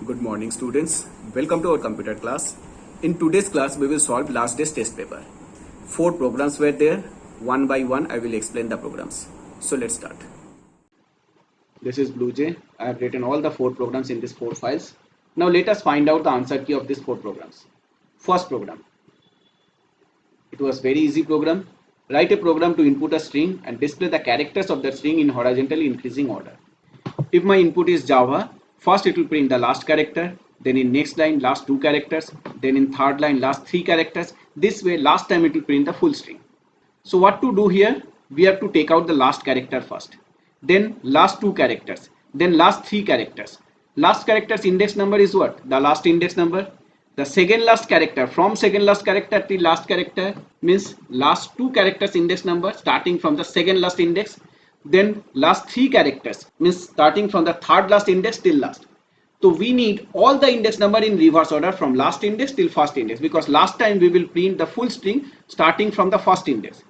Good morning, students. Welcome to our computer class. In today's class, we will solve last day's test paper. 4 programs were there. One by one, I will explain the programs. So let's start. This is BlueJ. I have written all the 4 programs in these 4 files. Now let us find out the answer key of these 4 programs. First program. It was very easy program. Write a program to input a string and display the characters of that string in horizontally increasing order. If my input is Java, first it will print the last character, then in next line last 2 characters, then in third line last 3 characters. This way last time it will print the full string. So what to do here? We have to take out the last character first, then last 2 characters, then last 3 characters. Last character's index number is what? The last index number. The second last character, from second last character till last character means last 2 characters index number starting from the second last index. Then last 3 characters means starting from the third last index till last. So we need all the index number in reverse order from last index till first index, because last time we will print the full string starting from the first index.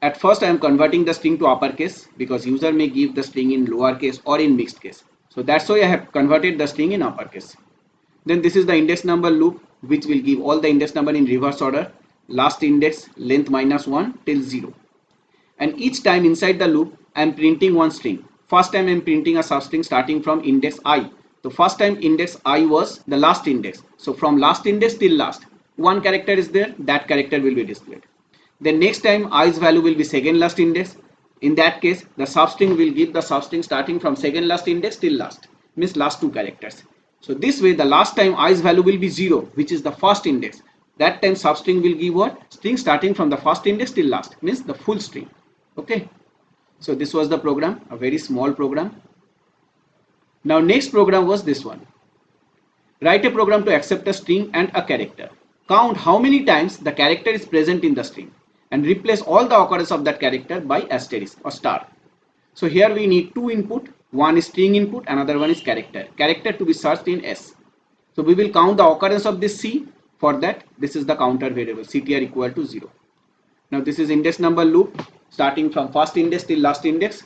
At first I am converting the string to uppercase because user may give the string in lowercase or in mixed case. So that's why I have converted the string in uppercase. Then this is the index number loop, which will give all the index number in reverse order, last index length -1 till 0. And each time inside the loop I am printing one string. First time I am printing a substring starting from index I. So first time index I was the last index. So from last index till last, one character is there, that character will be displayed. Then next time I's value will be second last index. In that case, the substring will give the substring starting from second last index till last, means last 2 characters. So this way the last time I's value will be 0, which is the first index. That time substring will give what? String starting from the first index till last, means the full string. Okay. So this was the program, a very small program. Now next program was this one. Write a program to accept a string and a character. Count how many times the character is present in the string and replace all the occurrence of that character by asterisk or star. So here we need 2 input. One is string input, another one is character. Character to be searched in S. So we will count the occurrence of this C. For that, this is the counter variable CTR equal to 0. Now this is index number loop starting from first index till last index.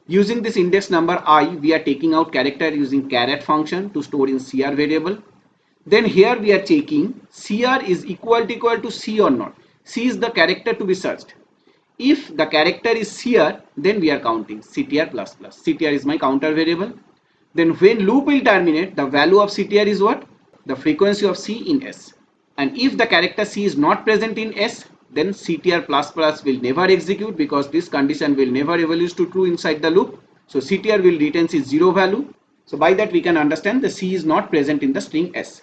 Using this index number I, we are taking out character using caret function to store in CR variable. Then here we are checking CR is equal to C or not. C is the character to be searched. If the character is CR, then we are counting CTR plus plus. CTR is my counter variable. Then when loop will terminate, the value of CTR is what? The frequency of C in S. And if the character C is not present in S, then CTR plus plus will never execute, because this condition will never evaluate to true inside the loop. So CTR will retain its 0 value. So by that we can understand the C is not present in the string S.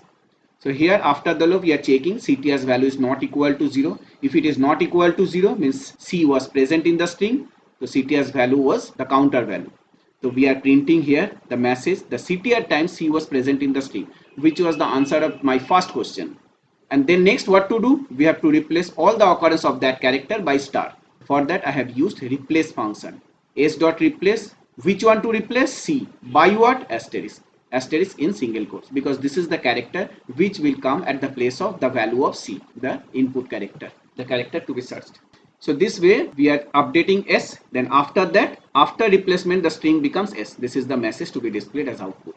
So here after the loop we are checking CTR's value is not equal to 0. If it is not equal to 0 means C was present in the string. So CTR's value was the counter value. So we are printing here the message the CTR times C was present in the string, which was the answer of my first question. And then next what to do? We have to replace all the occurrence of that character by star. For that I have used replace function. S.replace, which one to replace? C. By what? Asterisk. Asterisk in single quotes, because this is the character which will come at the place of the value of C, the input character, the character to be searched. So this way we are updating S. Then after that, after replacement, the string becomes S. This is the message to be displayed as output.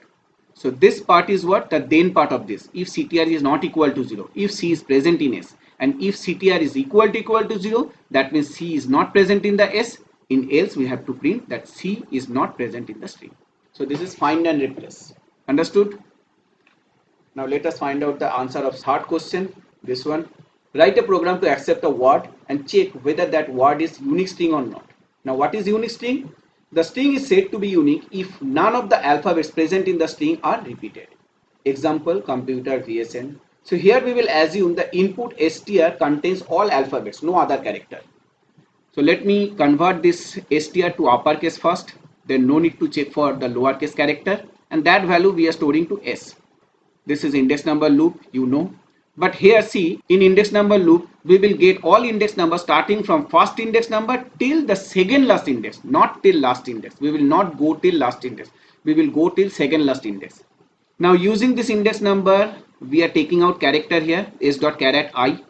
So this part is what? The then part of this. If CTR is not equal to 0, if C is present in S, and if CTR is equal to 0, that means C is not present in the S. In else we have to print that C is not present in the string. So this is find and replace. Understood? Now let us find out the answer of third question. This one. Write a program to accept a word and check whether that word is unique string or not. Now what is unique string? The string is said to be unique if none of the alphabets present in the string are repeated. Example, computer VSN. So here we will assume the input str contains all alphabets, no other character. So let me convert this str to uppercase first. Then no need to check for the lowercase character. And that value we are storing to S. This is index number loop, you know. But here see, in index number loop, we will get all index numbers starting from first index number till the second last index, not till last index. We will not go till last index. We will go till second last index. Now using this index number, we are taking out character here, s.caret I.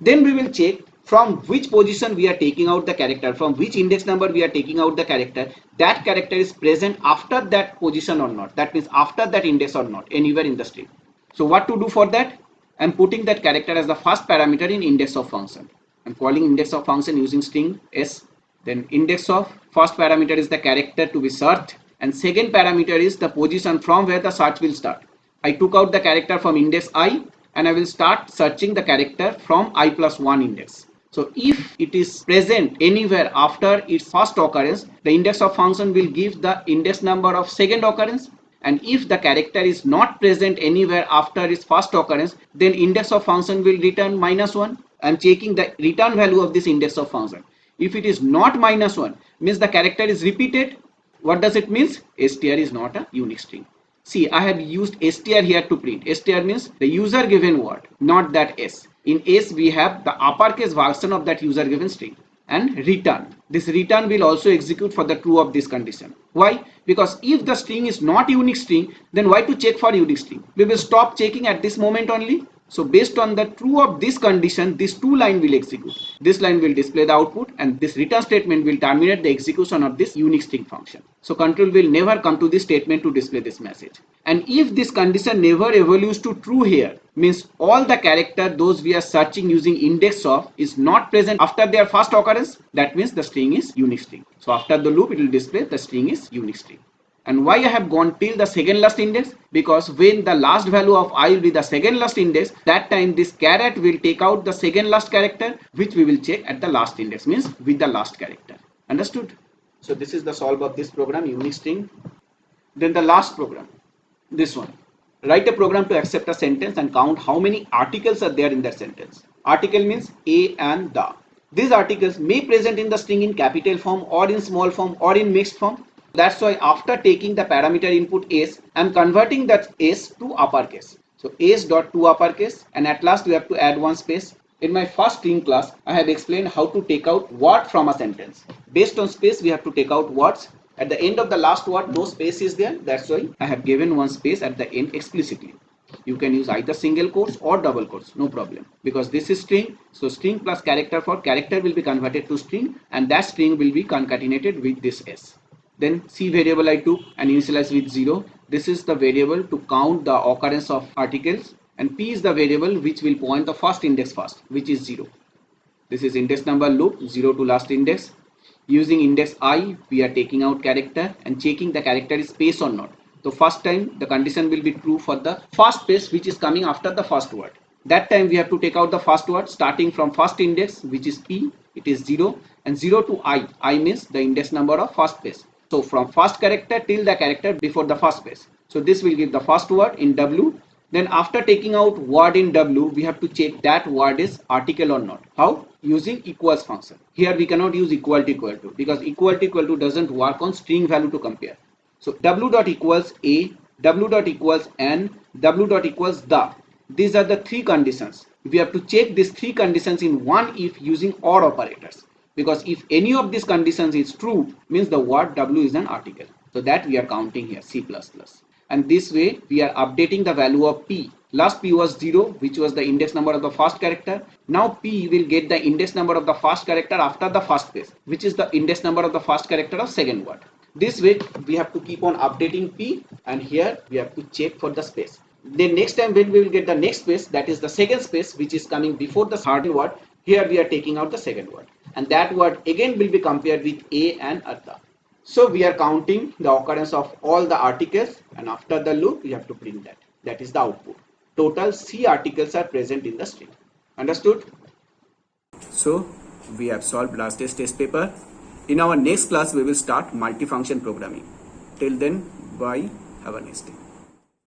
Then we will check from which position we are taking out the character, from which index number we are taking out the character, that character is present after that position or not. That means after that index or not, anywhere in the string. So what to do for that? I'm putting that character as the first parameter in index of function. I'm calling index of function using string s. Then index of first parameter is the character to be searched, and second parameter is the position from where the search will start. I took out the character from index I, and I will start searching the character from I plus 1 index. So if it is present anywhere after its first occurrence, the index of function will give the index number of second occurrence. And if the character is not present anywhere after its first occurrence, then index of function will return -1. I'm checking the return value of this index of function. If it is not -1, means the character is repeated. What does it mean? str is not a unique string. See, I have used str here to print. str means the user given word, not that s. In s, we have the uppercase version of that user given string. And return. This return will also execute for the true of this condition. Why? Because if the string is not unique string, then why to check for unique string? We will stop checking at this moment only. So based on the true of this condition, this two line will execute. This line will display the output, and this return statement will terminate the execution of this unique string function. So control will never come to this statement to display this message. And if this condition never evolves to true here, means all the character those we are searching using index of is not present after their first occurrence, that means the string is unique string. So after the loop, it will display the string is unique string. And why I have gone till the second last index? Because when the last value of I will be the second last index, that time this caret will take out the second last character, which we will check at the last index, means with the last character. Understood? So this is the solve of this program, unique string. Then the last program, this one. Write a program to accept a sentence and count how many articles are there in that sentence. Article means a and the. These articles may present in the string in capital form or in small form or in mixed form. That's why after taking the parameter input s, I'm converting that s to uppercase. So s dot to uppercase, and at last we have to add one space. In my first string class, I have explained how to take out word from a sentence. Based on space, we have to take out words. At the end of the last word, no space is there. That's why I have given one space at the end explicitly. You can use either single quotes or double quotes, no problem. Because this is string, so string plus character for character will be converted to string, and that string will be concatenated with this s. Then C variable I took and initialize with 0. This is the variable to count the occurrence of articles, and P is the variable which will point the first index first, which is 0. This is index number loop, 0 to last index. Using index I, we are taking out character and checking the character is space or not. So first time the condition will be true for the first space which is coming after the first word. That time we have to take out the first word starting from first index, which is P, it is 0, and 0 to I means the index number of first space. So from first character till the character before the first space. So this will give the first word in W. Then after taking out word in W, we have to check that word is article or not. How? Using equals function. Here we cannot use equal to because equal to doesn't work on string value to compare. So W dot equals A, W dot equals N, W dot equals the. These are the three conditions. We have to check these three conditions in one if using OR operators. Because if any of these conditions is true, means the word W is an article. So that we are counting here, C++. And this way we are updating the value of P. Last P was 0, which was the index number of the first character. Now P will get the index number of the first character after the first space, which is the index number of the first character of second word. This way we have to keep on updating P, and here we have to check for the space. Then next time when we will get the next space, that is the second space which is coming before the third word, here we are taking out the second word. And that word again will be compared with A and Artha. So we are counting the occurrence of all the articles, and after the loop we have to print that. That is the output. Total C articles are present in the string. Understood? So we have solved last day's test paper. In our next class we will start multifunction programming. Till then, bye. Have a nice day.